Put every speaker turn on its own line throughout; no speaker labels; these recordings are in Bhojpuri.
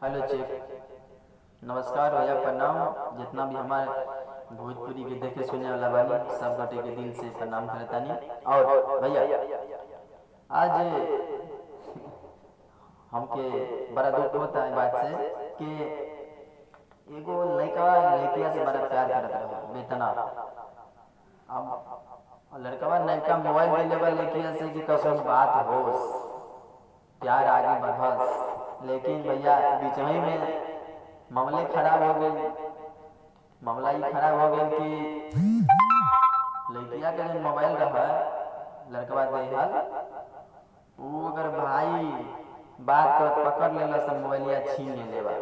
Hello check. नमस्कार भैया, प्रणाम। जितना भी हमारे भोजपुरी के देखे सुने वाला बानी सब गटे के दिल से प्रणाम करतानी। और भैया आज हमके बड़ा दुख होता है बात से कि एगो लड़का लड़किया से बड़ा प्यार करत रहा बेतना। अब लड़का नयका मोबाइल दे लेवा लड़किया से कि कसम बात हो प्यार आगे बढ़स, लेकिन भैया बीच में मामले खराब हो गए। मामला ही खराब हो गया कि लड़किया के जो मोबाइल रहा लड़कवा दे हल वो अगर भाई बात कर पकड़ लेला सब मोबाइलिया छीन ले लेवा।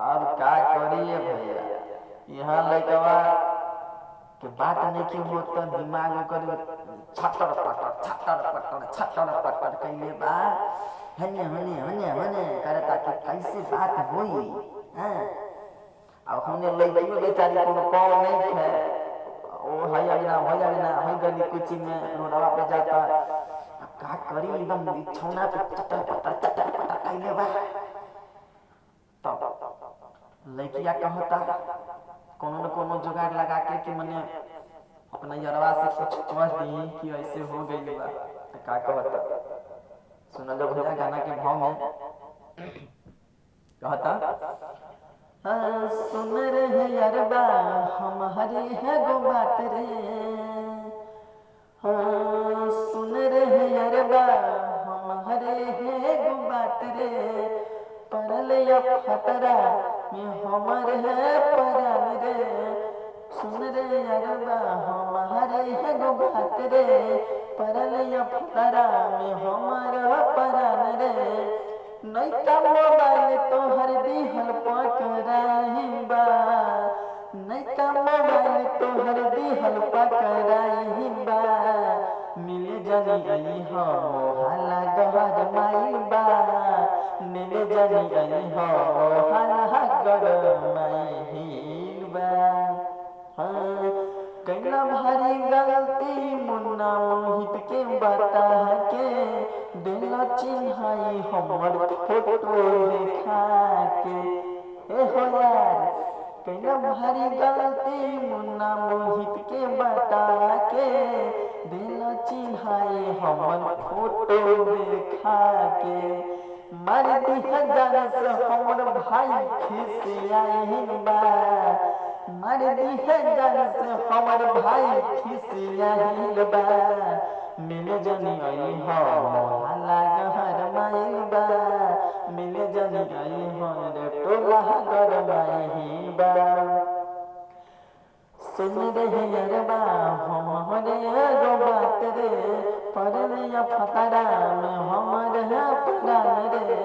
अब का करिए भैया, यहाँ लड़कवा के बात नहीं क्यों होता, दिमाग ओकर छटर पटर कइले बा हने हने हने हने करता कि कैसे बात होई। हां अब हमने लड़की बेचारी को कॉल नहीं है, ओ है अगना हो जाना है गली कुछ में रोडवा पे जाता। अब का करी, एकदम बिछौना पे चटर पटर कइले बा। तब लड़किया कहता कोनो न कोनो जुगाड़ लगा के कि मने अपना यरवा से कुछ कह दी कि ऐसे हो गई बा। तो का कहता सुन लो भैया, गाना के भाव में कहता सुन रे यरबा हमारे है गो बात रे। सुन रे यरबा हमारे है गो बात रे, परल या फतरा में हमर है परान रे। सुन रे यरबा हमारे है गो बात रे, परल या फतरा में हमर परान रे। नैका मोबाइल तोहर दिहल पकड़ाई बा, नैका मोबाइल तोहर दिहल पकड़ाई बा। मिले जनी आई हो मोहल्ला गहर माई बा, मिले जनी आई हो मोहल्ला गहर माई बा। कैला भारी गलती मुन्ना मोहित के बता के, दिल चिन्हाई हमर फोटो देखा के। ए हो यार कैला भारी गलती मुन्ना मोहित के बता के, दिल चिन्हाई हमर फोटो देखा के। मार दी हजार से हमर भाई खिसियाई बा, मार दी हजार से हमर भाई खिसियाई बा। मिले जनी आई हो मोहल्ला गहर माइल बा, मिले जनी आई हो रे टोला गहर माइल बा। सुन रे यरबा हमरे गो बात रे, परलिया फतरा में हमर है परान रे।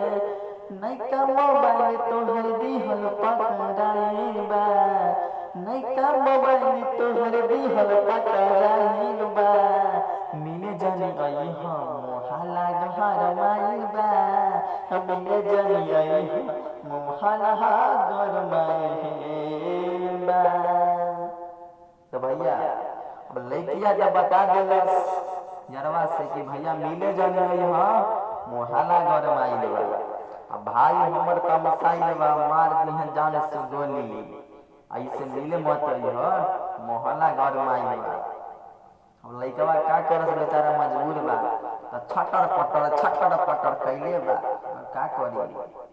नैका मोबाइल तोहर दिहल पकड़ाई बा, नैका मोबाइल तोहर दिहल पकड़ाई बा। मिले जनी आई हो मोहल्ला गहर माइल बा, मिले जनी आई हो मोहल्ला गहर माइल बा। तो भैया अब लड़किया जब बता देलस यरवा से कि भैया मिले जनी आई हो मोहल्ला गहर माइल बा, अब भाई हमर तमसाइल बा मार दिहन जान से गोली, ऐसे मिले मत आई हो मोहल्ला गहर माइल बा। अब लइकवा का करस बेचारा मजबूर बा, तो छटर पटर कइले बा, का करी।